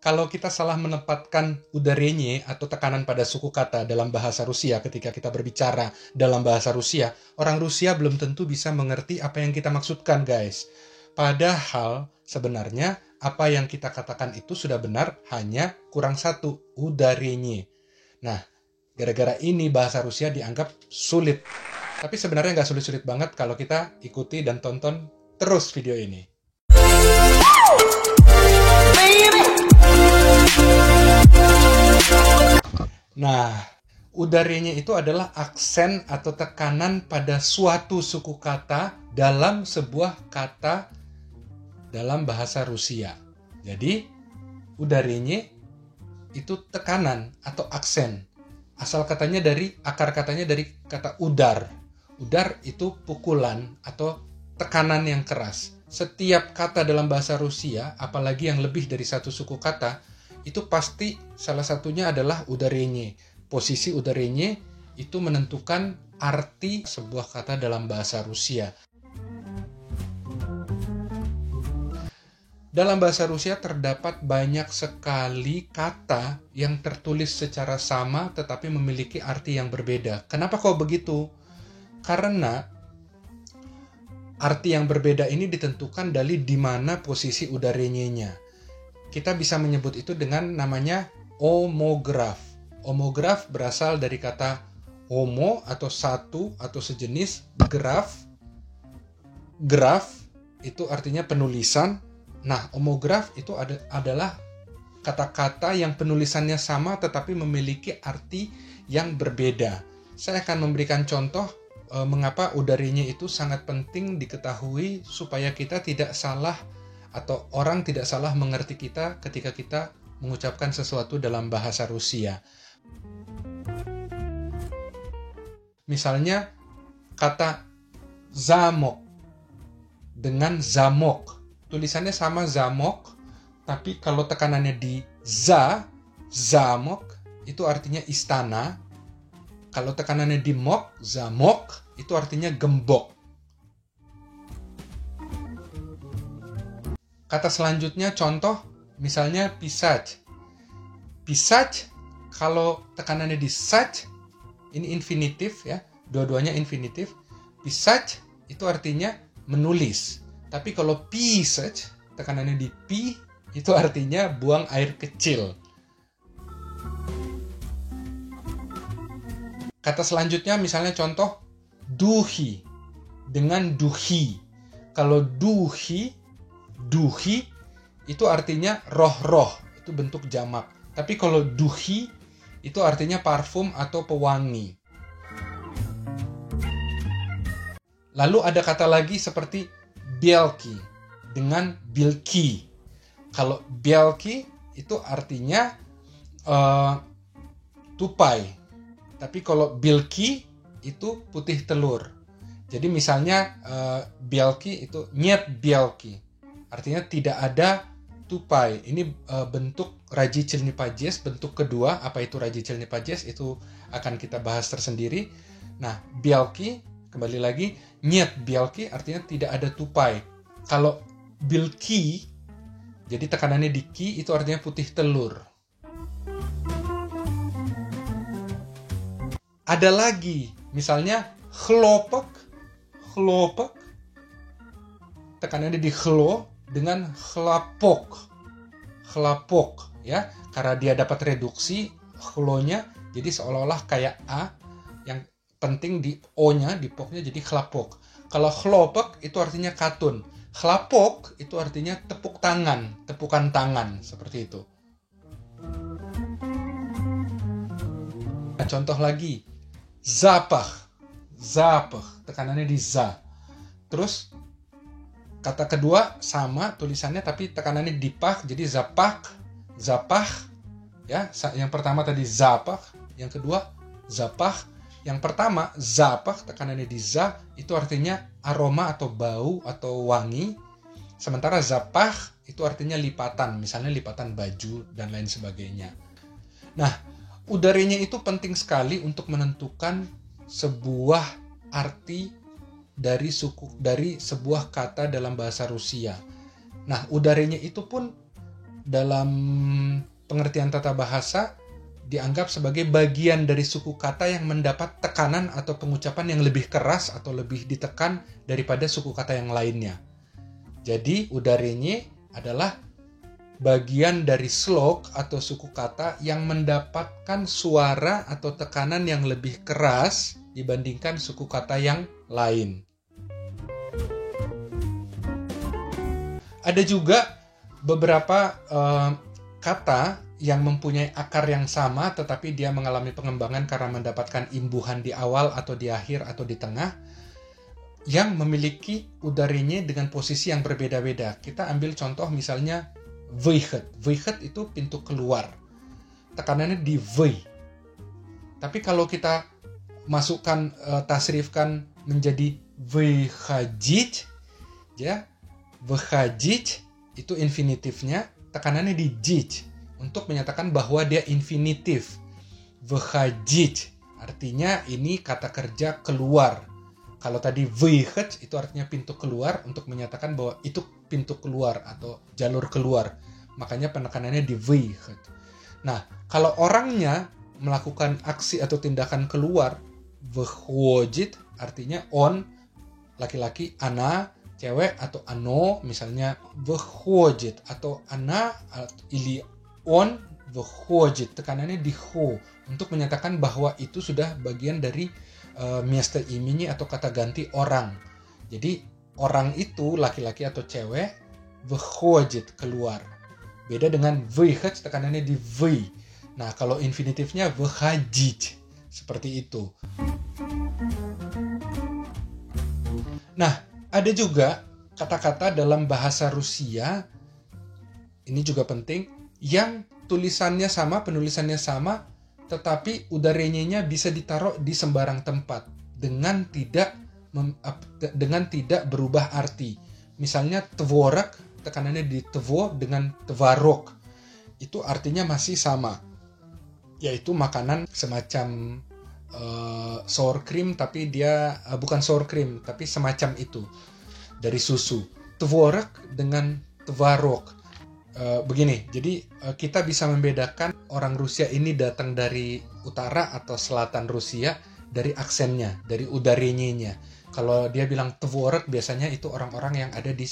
Kalau kita salah menempatkan udarenye atau tekanan pada suku kata dalam bahasa Rusia ketika kita berbicara dalam bahasa Rusia, orang Rusia belum tentu bisa mengerti apa yang kita maksudkan, guys. Padahal sebenarnya apa yang kita katakan itu sudah benar, hanya kurang satu, udarenye. Nah, gara-gara ini bahasa Rusia dianggap sulit. Tapi sebenarnya nggak sulit-sulit banget kalau kita ikuti dan tonton terus video ini. Nah, udarenye itu adalah aksen atau tekanan pada suatu suku kata dalam sebuah kata dalam bahasa Rusia. Jadi, udarenye itu tekanan atau aksen. Akar katanya dari kata udar. Udar itu pukulan atau tekanan yang keras. Setiap kata dalam bahasa Rusia, apalagi yang lebih dari satu suku kata, itu pasti salah satunya adalah udarenye. Posisi udarenye itu menentukan arti sebuah kata dalam bahasa Rusia. Dalam bahasa Rusia terdapat banyak sekali kata yang tertulis secara sama tetapi memiliki arti yang berbeda. Kenapa kok begitu? Karena arti yang berbeda ini ditentukan dari di mana posisi udarenyenya. Kita bisa menyebut itu dengan namanya homograf. Homograf berasal dari kata homo atau satu atau sejenis, graf. Graf itu artinya penulisan. Nah, homograf itu adalah kata-kata yang penulisannya sama tetapi memiliki arti yang berbeda. Saya akan memberikan contoh mengapa udarenye itu sangat penting diketahui supaya kita tidak salah atau orang tidak salah mengerti kita ketika kita mengucapkan sesuatu dalam bahasa Rusia. Misalnya kata zamok dengan zamok. Tulisannya sama zamok, tapi kalau tekanannya di zamok, itu artinya istana. Kalau tekanannya di mok, zamok, itu artinya gembok. Kata selanjutnya contoh, misalnya pisać. Pisać, kalau tekanannya di sać, ini infinitif ya, dua-duanya infinitif. Pisać itu artinya menulis. Tapi kalau pisać, tekanannya di pi, itu artinya buang air kecil. Kata selanjutnya misalnya contoh, duhi dengan duhi. Kalau duhi itu artinya roh-roh, itu bentuk jamak. Tapi kalau duhi itu artinya parfum atau pewangi. Lalu ada kata lagi seperti bielki dengan bilki. Kalau bielki itu artinya tupai. Tapi kalau bilki itu putih telur. Jadi misalnya bielki itu niet bielki. Artinya tidak ada tupai. Ini bentuk rajichelny pajes, bentuk kedua. Apa itu rajichelny pajes? Itu akan kita bahas tersendiri. Nah, bielki, kembali lagi, niet bielki artinya tidak ada tupai. Kalau bilki, jadi tekanannya di ki, itu artinya putih telur. Ada lagi, misalnya chlopek, tekanannya di chlo dengan chlapok, ya, karena dia dapat reduksi chlonya, jadi seolah-olah kayak a, yang penting di o-nya, di poknya jadi chlapok. Kalau chlopek itu artinya katun, chlapok itu artinya tepukan tangan, seperti itu. Nah, contoh lagi, zapach, tekanannya di za. Terus kata kedua sama tulisannya tapi tekanannya di pach, jadi zapach, ya. Yang pertama tadi zapach, yang kedua zapach. Yang pertama zapach, tekanannya di za, itu artinya aroma atau bau atau wangi. Sementara zapach itu artinya lipatan, misalnya lipatan baju dan lain sebagainya. Nah, udarenye itu penting sekali untuk menentukan sebuah arti dari sebuah kata dalam bahasa Rusia. Nah, udarenye itu pun dalam pengertian tata bahasa dianggap sebagai bagian dari suku kata yang mendapat tekanan atau pengucapan yang lebih keras atau lebih ditekan daripada suku kata yang lainnya. Jadi udarenye adalah bagian dari slok atau suku kata yang mendapatkan suara atau tekanan yang lebih keras dibandingkan suku kata yang lain. Ada juga beberapa kata yang mempunyai akar yang sama tetapi dia mengalami pengembangan karena mendapatkan imbuhan di awal atau di akhir atau di tengah yang memiliki udarenye dengan posisi yang berbeda-beda. Kita ambil contoh misalnya vychet. Vychet itu pintu keluar. Tekanannya di vy. Tapi kalau kita masukkan tasrifkan menjadi vychajit, ya, vychajit itu infinitifnya, tekanannya di jij untuk menyatakan bahwa dia infinitif. Vychajit artinya ini kata kerja keluar. Kalau tadi vychet itu artinya pintu keluar untuk menyatakan bahwa itu pintu keluar atau jalur keluar. Makanya penekanannya di vychet. Nah, kalau orangnya melakukan aksi atau tindakan keluar, vychodit artinya on, laki-laki, ana, cewek atau ano, misalnya vychodit atau ana ili on vychodit, tekanannya di ho untuk menyatakan bahwa itu sudah bagian dari miasta imeni atau kata ganti orang. Jadi orang itu laki-laki atau cewek, vychodit keluar. Beda dengan vychet, tekanannya di vy. Nah, kalau infinitifnya vychajit, seperti itu. Nah, ada juga kata-kata dalam bahasa Rusia, ini juga penting, yang tulisannya sama, penulisannya sama, tetapi udarenyenya bisa ditaruh di sembarang tempat dengan tidak berubah arti. Misalnya tvorok, tekanannya di tvo dengan tvarok. Itu artinya masih sama, yaitu makanan semacam sour cream, tapi dia bukan sour cream, tapi semacam itu dari susu. Tvorok dengan tvarok. Begini, jadi kita bisa membedakan orang Rusia ini datang dari utara atau selatan Rusia dari aksennya, dari udarenyenya. Kalau dia bilang tvorok, biasanya itu orang-orang yang ada di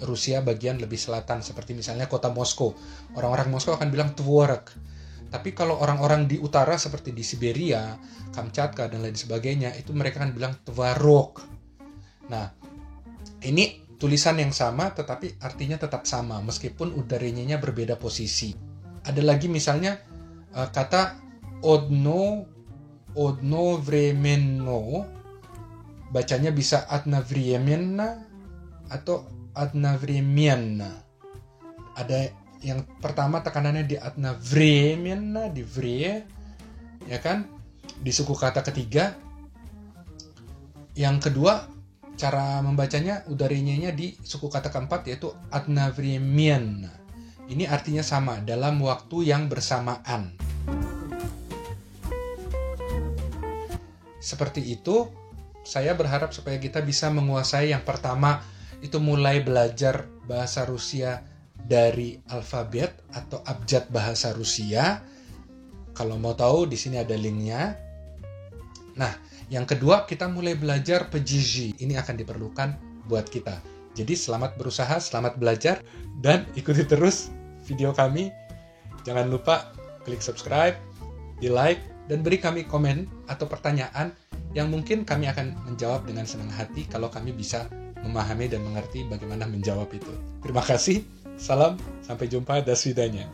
Rusia bagian lebih selatan, seperti misalnya kota Moskow. Orang-orang Moskow akan bilang tvorok. Tapi kalau orang-orang di utara seperti di Siberia, Kamchatka dan lain sebagainya, itu mereka akan bilang tvarok. Nah, ini tulisan yang sama tetapi artinya tetap sama meskipun udarenyenya berbeda posisi. Ada lagi misalnya kata odnovremeno, bacanya bisa adnavremenna atau adnavremienna. Ada yang pertama tekanannya di adnavremenna, di vre, ya kan? Di suku kata ketiga. Yang kedua, cara membacanya udarenyenya di suku kata keempat yaitu adnavremienna. Ini artinya sama, dalam waktu yang bersamaan. Seperti itu, saya berharap supaya kita bisa menguasai yang pertama, itu mulai belajar bahasa Rusia dari alfabet atau abjad bahasa Rusia. Kalau mau tahu, di sini ada linknya. Nah, yang kedua, kita mulai belajar pejiji. Ini akan diperlukan buat kita. Jadi selamat berusaha, selamat belajar, dan ikuti terus video kami. Jangan lupa klik subscribe, di like, dan beri kami komen atau pertanyaan yang mungkin kami akan menjawab dengan senang hati kalau kami bisa memahami dan mengerti bagaimana menjawab itu. Terima kasih, salam, sampai jumpa, das vidanya.